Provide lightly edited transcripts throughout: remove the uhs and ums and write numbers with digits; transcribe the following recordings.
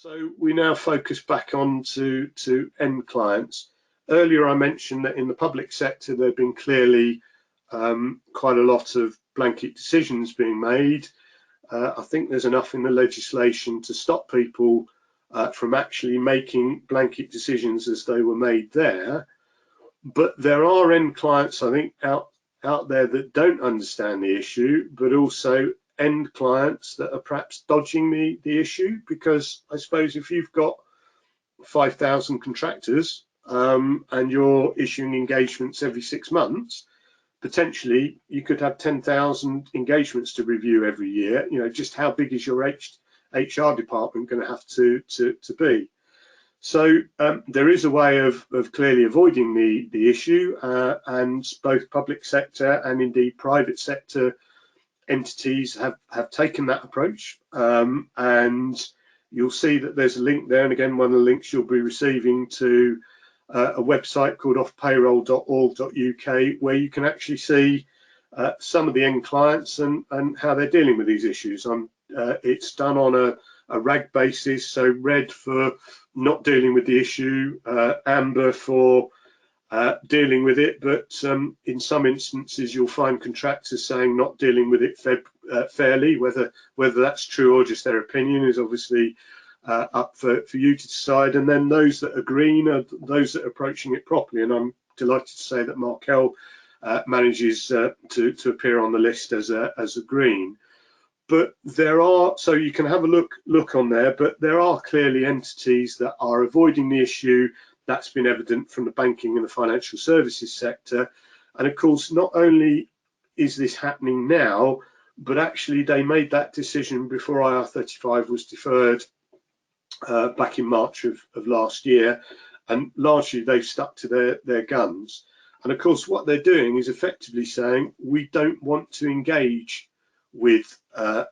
So we now focus back on to end clients. Earlier I mentioned that in the public sector there have been clearly quite a lot of blanket decisions being made. I think there's enough in the legislation to stop people from actually making blanket decisions as they were made there. But there are end clients, I think, out there that don't understand the issue, but also end clients that are perhaps dodging the issue, because I suppose if you've got 5,000 contractors and you're issuing engagements every 6 months, potentially you could have 10,000 engagements to review every year. You know, just how big is your HR department going to have to be? So there is a way of clearly avoiding the issue, and both public sector and indeed private sector entities have taken that approach, and you'll see that there's a link there, and again one of the links you'll be receiving to a website called offpayroll.org.uk, where you can actually see some of the end clients and how they're dealing with these issues. It's done on a RAG basis, so red for not dealing with the issue, amber for dealing with it, but in some instances you'll find contractors saying not dealing with it fairly. Whether that's true or just their opinion is obviously up for you to decide. And then those that are green are those that are approaching it properly, and I'm delighted to say that Markel manages to appear on the list as a green. But there are, so you can have a look on there, but there are clearly entities that are avoiding the issue. That's been evident from the banking and the financial services sector. And of course, not only is this happening now, but actually they made that decision before IR35 was deferred back in March of last year, and largely they've stuck to their guns. And of course, what they're doing is effectively saying, we don't want to engage with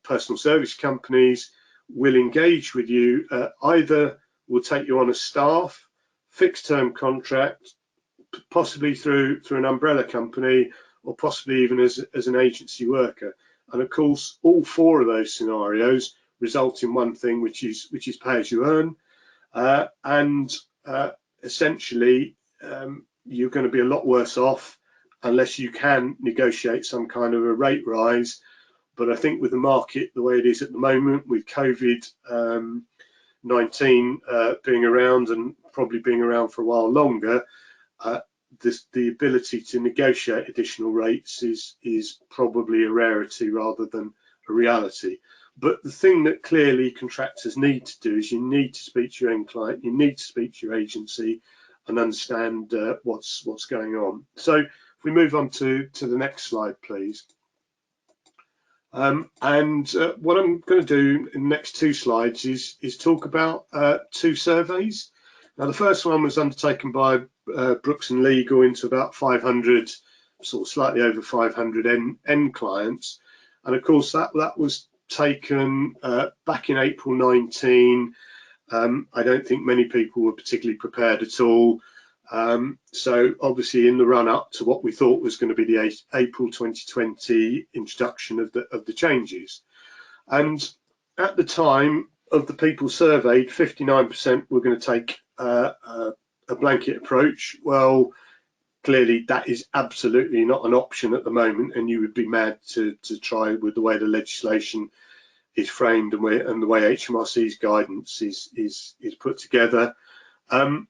personal service companies. We'll engage with you, either we'll take you on as staff, fixed term contract, possibly through an umbrella company, or possibly even as an agency worker. And of course, all four of those scenarios result in one thing, which is pay as you earn, and essentially you're going to be a lot worse off unless you can negotiate some kind of a rate rise. But I think with the market the way it is at the moment, with COVID-19 being around and probably being around for a while longer, the ability to negotiate additional rates is probably a rarity rather than a reality. But the thing that clearly contractors need to do is you need to speak to your end client, you need to speak to your agency and understand what's going on. So if we move on to the next slide, please. What I'm going to do in the next two slides is talk about two surveys. Now, the first one was undertaken by Brooks and Legal into about 500, sort of slightly over 500 end clients, and of course that was taken back in April 19. I don't think many people were particularly prepared at all. So obviously in the run up to what we thought was going to be the April 2020 introduction of the changes, and at the time of the people surveyed, 59% were going to take a blanket approach. Well, clearly that is absolutely not an option at the moment, and you would be mad to try with the way the legislation is framed and the way HMRC's guidance is put together. You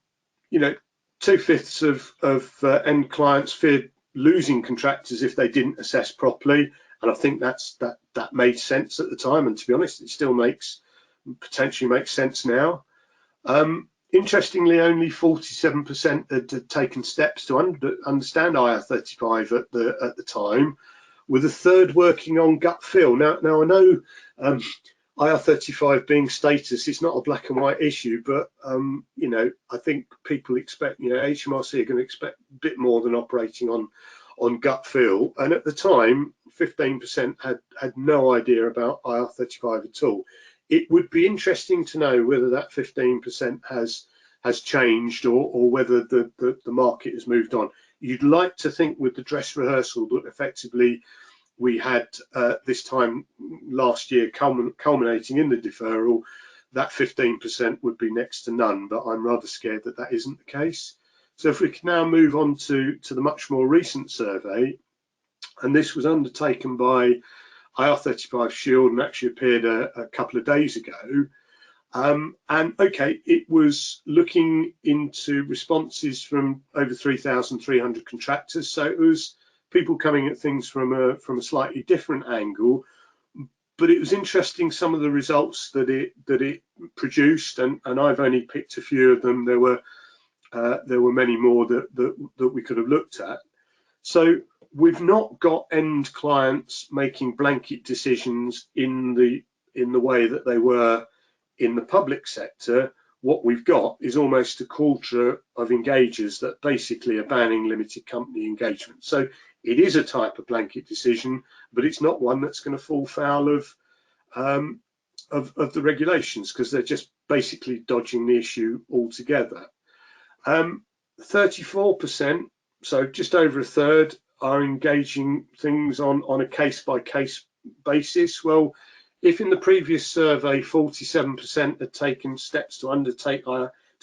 know, 2/5 of end clients feared losing contractors if they didn't assess properly, and I think that made sense at the time, and to be honest, it still potentially makes sense now. Interestingly, only 47% had taken steps to understand IR35 at the time, with a third working on gut feel. Now I know IR35 being status is not a black and white issue, but you know, I think people expect, you know, HMRC are going to expect a bit more than operating on gut feel. And at the time, 15% had no idea about IR35 at all. It would be interesting to know whether that 15% has changed, or whether the market has moved on. You'd like to think with the dress rehearsal that effectively we had this time last year culminating in the deferral, that 15% would be next to none, but I'm rather scared that that isn't the case. So if we can now move on to the much more recent survey, and this was undertaken by IR35 Shield and actually appeared a couple of days ago. And okay, it was looking into responses from over 3,300 contractors. So it was people coming at things from a slightly different angle. But it was interesting, some of the results that it produced, and I've only picked a few of them. There were many more that we could have looked at. So we've not got end clients making blanket decisions in the way that they were in the public sector. What we've got is almost a quarter of engagers that basically are banning limited company engagement. So it is a type of blanket decision, but it's not one that's going to fall foul of the regulations, because they're just basically dodging the issue altogether. 34%, so just over a third, are engaging things on a case-by-case basis. Well, if in the previous survey 47% had taken steps to understand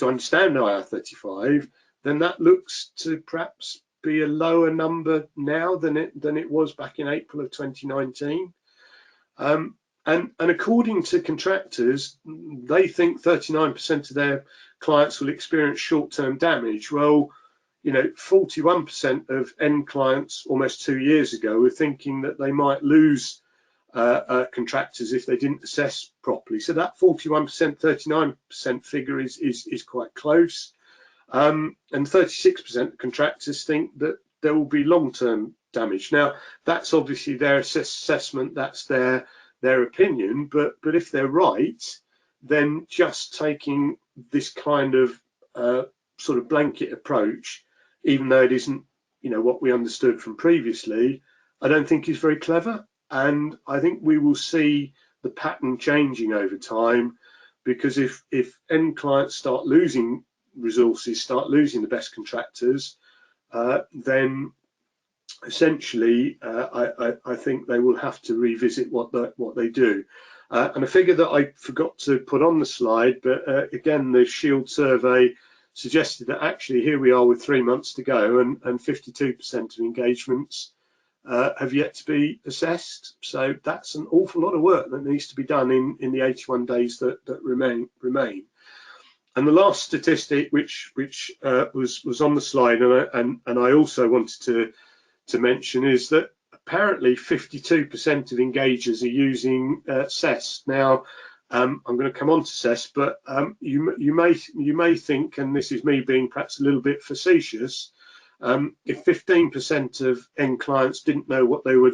IR35, then that looks to perhaps be a lower number now than it was back in April of 2019. And according to contractors, they think 39% of their clients will experience short-term damage. Well, 41% of end clients almost 2 years ago were thinking that they might lose contractors if they didn't assess properly. So that 41%, 39% figure is quite close. And 36% of contractors think that there will be long-term damage. Now, that's obviously their assessment, that's their opinion, but if they're right, then just taking this kind of sort of blanket approach, even though it isn't what we understood from previously, I don't think is very clever. And I think we will see the pattern changing over time, because if end clients start losing resources, start losing the best contractors, then essentially I think they will have to revisit what they do. And a figure that I forgot to put on the slide, but again, the Shield survey suggested that actually here we are with 3 months to go, and 52% of engagements have yet to be assessed. So that's an awful lot of work that needs to be done in the 81 days that remain. And the last statistic, which was on the slide, and I also wanted to mention, is that apparently 52% of engagers are using CEST. Now, I'm going to come on to CEST, but you may think, and this is me being perhaps a little bit facetious, if 15% of end clients didn't know what they were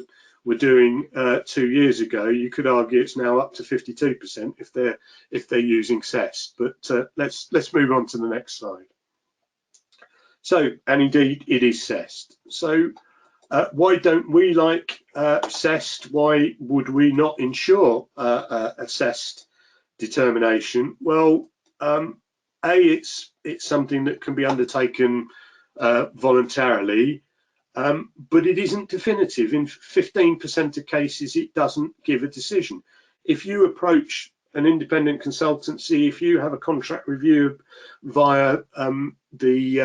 doing 2 years ago, you could argue it's now up to 52% if they're using CEST. But let's move on to the next slide. So, and indeed it is CEST. So why don't we like CEST? Why would we not ensure a CEST determination? Well, it's something that can be undertaken voluntarily, but it isn't definitive. In 15% of cases, it doesn't give a decision. If you approach an independent consultancy, if you have a contract review via the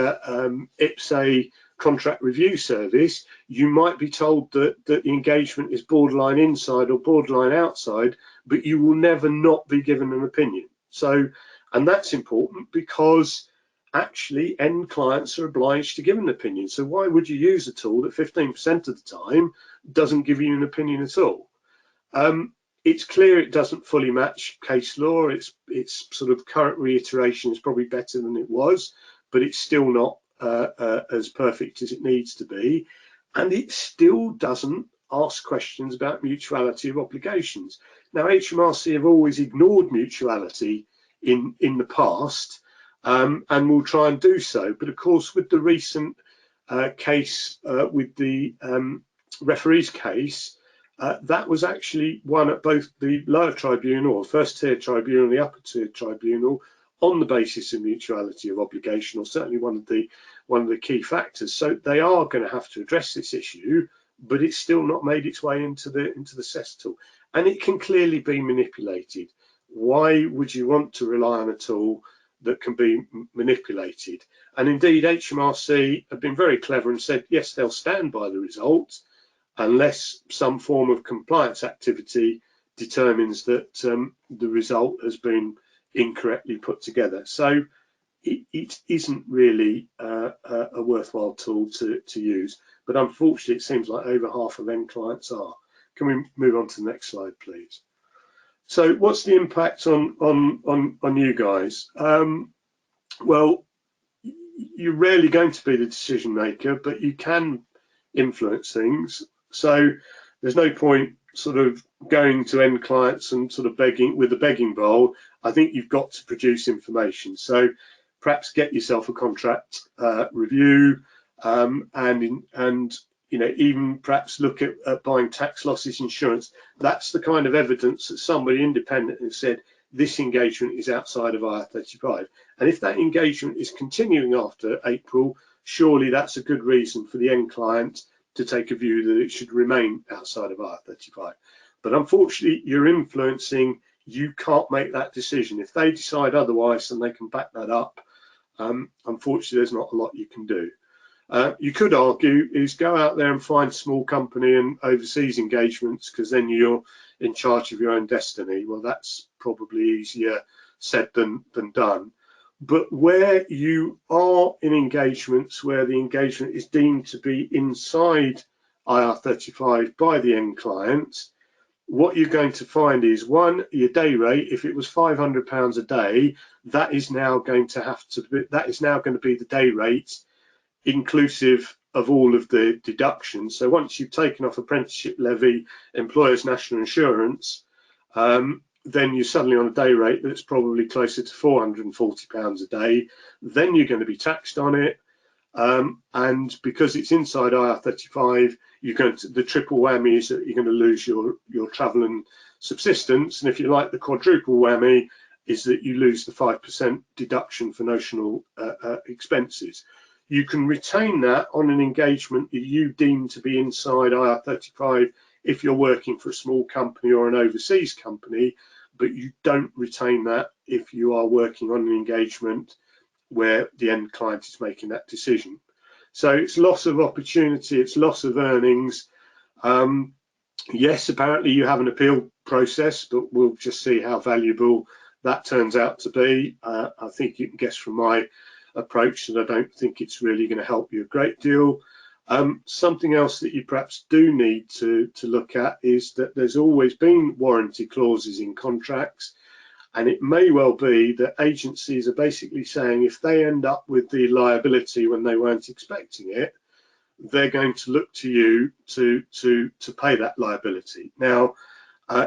IPSA contract review service, you might be told that the engagement is borderline inside or borderline outside, but you will never not be given an opinion. So, and that's important because actually end clients are obliged to give an opinion. So why would you use a tool that 15% of the time doesn't give you an opinion at all? It's clear it doesn't fully match case law. Its sort of current reiteration is probably better than it was, but it's still not as perfect as it needs to be, and it still doesn't ask questions about mutuality of obligations. Now, HMRC have always ignored mutuality in the past, and will try and do so. But of course, with the recent case, with the referees case, that was actually won at both the lower tribunal, or first tier tribunal, and the upper tier tribunal, on the basis of mutuality of obligation, or certainly one of the key factors. So they are going to have to address this issue, but it's still not made its way into the CEST tool, and it can clearly be manipulated. Why would you want to rely on a tool that can be manipulated? And indeed, HMRC have been very clever and said, yes, they'll stand by the results unless some form of compliance activity determines that the result has been incorrectly put together. So it isn't really a worthwhile tool to use, but unfortunately it seems like over half of end clients are. Can we move on to the next slide, please? So what's the impact on you guys? Well, you're rarely going to be the decision maker, but you can influence things. So there's no point sort of going to end clients and sort of begging with a begging bowl. I think you've got to produce information. So perhaps get yourself a contract review, and you know, even perhaps look at buying tax losses insurance. That's the kind of evidence that somebody independent has said this engagement is outside of IR35. And if that engagement is continuing after April, surely that's a good reason for the end client to take a view that it should remain outside of IR35. But unfortunately, you're influencing, you can't make that decision. If they decide otherwise, then they can back that up. Unfortunately, there's not a lot you can do. You could argue is go out there and find small company and overseas engagements, because then you're in charge of your own destiny. Well, that's probably easier said than done. But where you are in engagements where the engagement is deemed to be inside IR35 by the end client, what you're going to find is, one, your day rate, if it was £500 a day, that is now going to have to be, that is now going to be the day rate inclusive of all of the deductions. So once you've taken off apprenticeship levy, employers' national insurance, then you're suddenly on a day rate that's probably closer to £440 a day. Then you're going to be taxed on it. And because it's inside IR35, you're going to, the triple whammy is that you're going to lose your travel and subsistence. And if you like, the quadruple whammy is that you lose the 5% deduction for notional expenses. You can retain that on an engagement that you deem to be inside IR35 if you're working for a small company or an overseas company, but you don't retain that if you are working on an engagement where the end client is making that decision. So it's loss of opportunity, it's loss of earnings. Yes, apparently you have an appeal process, but we'll just see how valuable that turns out to be. I think you can guess from my approach that I don't think it's really going to help you a great deal. Something else that you perhaps do need to look at is that there's always been warranty clauses in contracts, and it may well be that agencies are basically saying if they end up with the liability when they weren't expecting it, they're going to look to you to pay that liability. Now,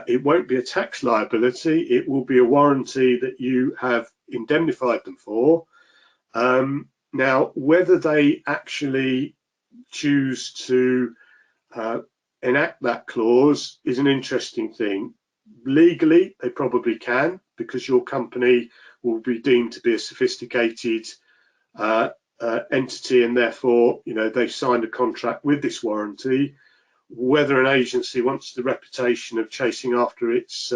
it won't be a tax liability, it will be a warranty that you have indemnified them for. Now, whether they actually choose to enact that clause is an interesting thing. Legally, they probably can, because your company will be deemed to be a sophisticated entity, and therefore, you know, they've signed a contract with this warranty. Whether an agency wants the reputation of chasing after its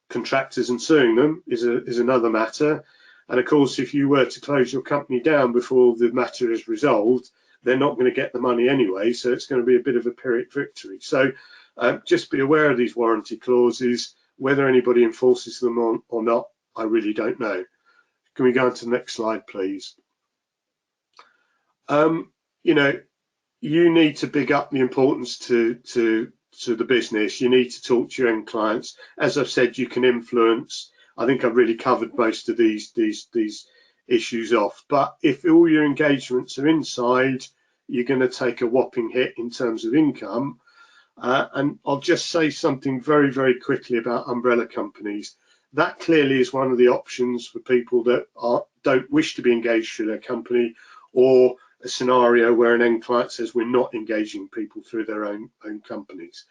contractors and suing them is another matter. And of course, if you were to close your company down before the matter is resolved, they're not going to get the money anyway, so it's going to be a bit of a Pyrrhic victory. So just be aware of these warranty clauses. Whether anybody enforces them or not, I really don't know. Can we go on to the next slide, please? You know, you need to big up the importance to the business. You need to talk to your end clients. As I've said, you can influence. I think I've really covered most of these issues off. But if all your engagements are inside, you're going to take a whopping hit in terms of income. And I'll just say something very, very quickly about umbrella companies. That clearly is one of the options for people that don't wish to be engaged through their company, or a scenario where an end client says we're not engaging people through their own companies.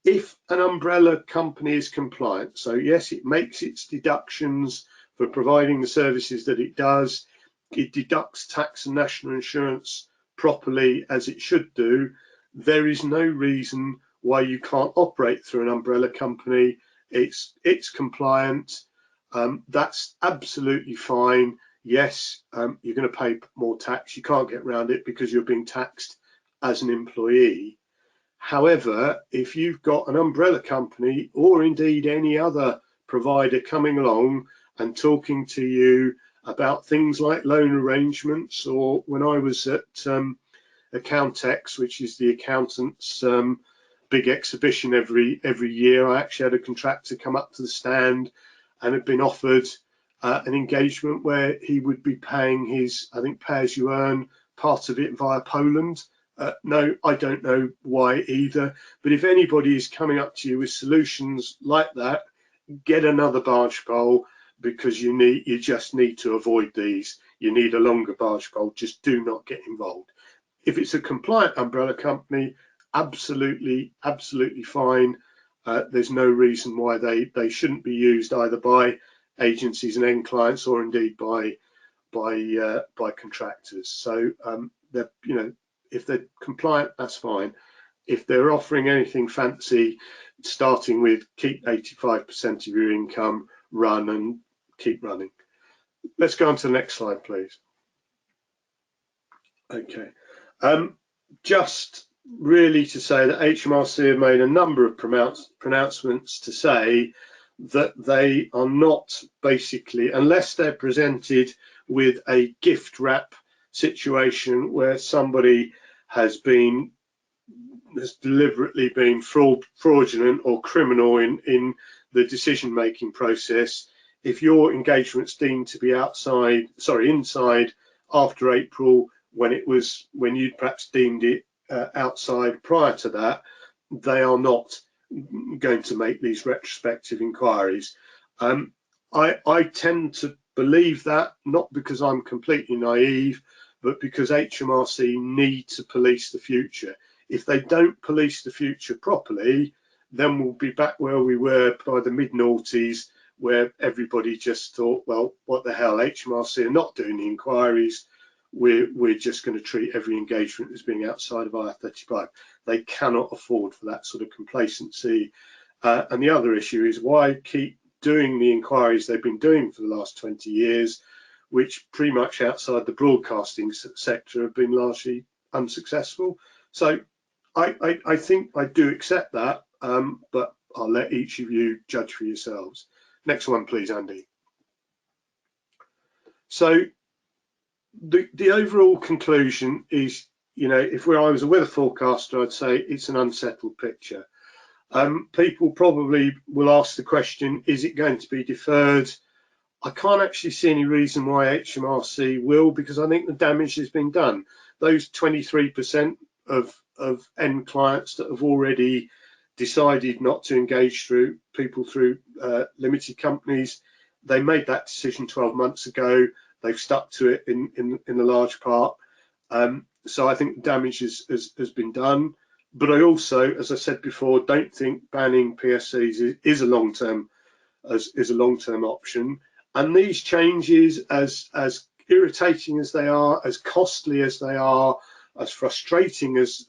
If an umbrella company is compliant, so yes, it makes its deductions for providing the services that it does, it deducts tax and national insurance properly as it should do, there is no reason why you can't operate through an umbrella company, it's compliant. That's absolutely fine. Yes, you're going to pay more tax. You can't get around it because you're being taxed as an employee. However, if you've got an umbrella company or indeed any other provider coming along and talking to you about things like loan arrangements, or when I was at Accountex, which is the accountants' big exhibition every year, I actually had a contractor come up to the stand and had been offered an engagement where he would be paying his, I think, pay as you earn, part of it via Poland. No, I don't know why either, but if anybody is coming up to you with solutions like that, get another barge pole, because you just need to avoid these. You need a longer barge pole. Just do not get involved. If it's a compliant umbrella company, absolutely fine. There's no reason why they shouldn't be used either by agencies and end clients, or indeed by contractors. So if they're compliant, that's fine. If they're offering anything fancy, starting with keep 85% of your income, run and keep running. Let's go on to the next slide, please. Okay. Just really to say that HMRC have made a number of pronouncements to say that they are not, basically, unless they're presented with a gift wrap situation where somebody has deliberately been fraudulent or criminal in the decision-making process. If your engagement's deemed to be inside after April, when you'd perhaps deemed it outside prior to that, they are not going to make these retrospective inquiries. I tend to believe that, not because I'm completely naive, but because HMRC need to police the future. If they don't police the future properly, then we'll be back where we were by the mid-noughties, where everybody just thought, well, what the hell, HMRC are not doing the inquiries. We're just going to treat every engagement as being outside of IR35. They cannot afford for that sort of complacency. And the other issue is, why keep doing the inquiries they've been doing for the last 20 years, which pretty much outside the broadcasting sector have been largely unsuccessful. So I think I do accept that, but I'll let each of you judge for yourselves. Next one, please, Andy. So the overall conclusion is, if I was a weather forecaster, I'd say it's an unsettled picture. People probably will ask the question, is it going to be deferred? I can't actually see any reason why HMRC will, because I think the damage has been done. Those 23% of end clients that have already decided not to engage through limited companies, they made that decision 12 months ago. They've stuck to it in a large part. So I think damage has been done. But I also, as I said before, don't think banning PSCs is a long-term option. And these changes, as irritating as they are, as costly as they are, as frustrating as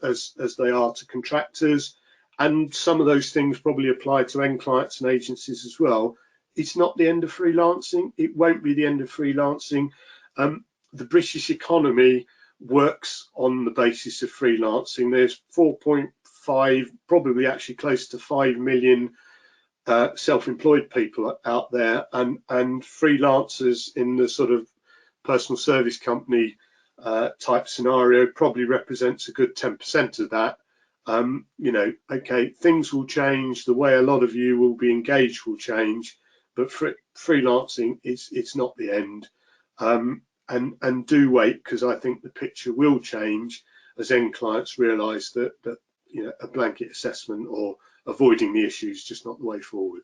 they are to contractors, and some of those things probably apply to end clients and agencies as well, it's not the end of freelancing. It won't be the end of freelancing. The British economy works on the basis of freelancing. There's 4.5, probably actually close to 5 million self-employed people out there, and freelancers in the sort of personal service company type scenario probably represents a good 10% of that. Okay, things will change. The way a lot of you will be engaged will change, but freelancing, it's not the end. And do wait, because I think the picture will change as end clients realise that a blanket assessment or avoiding the issue is just not the way forward.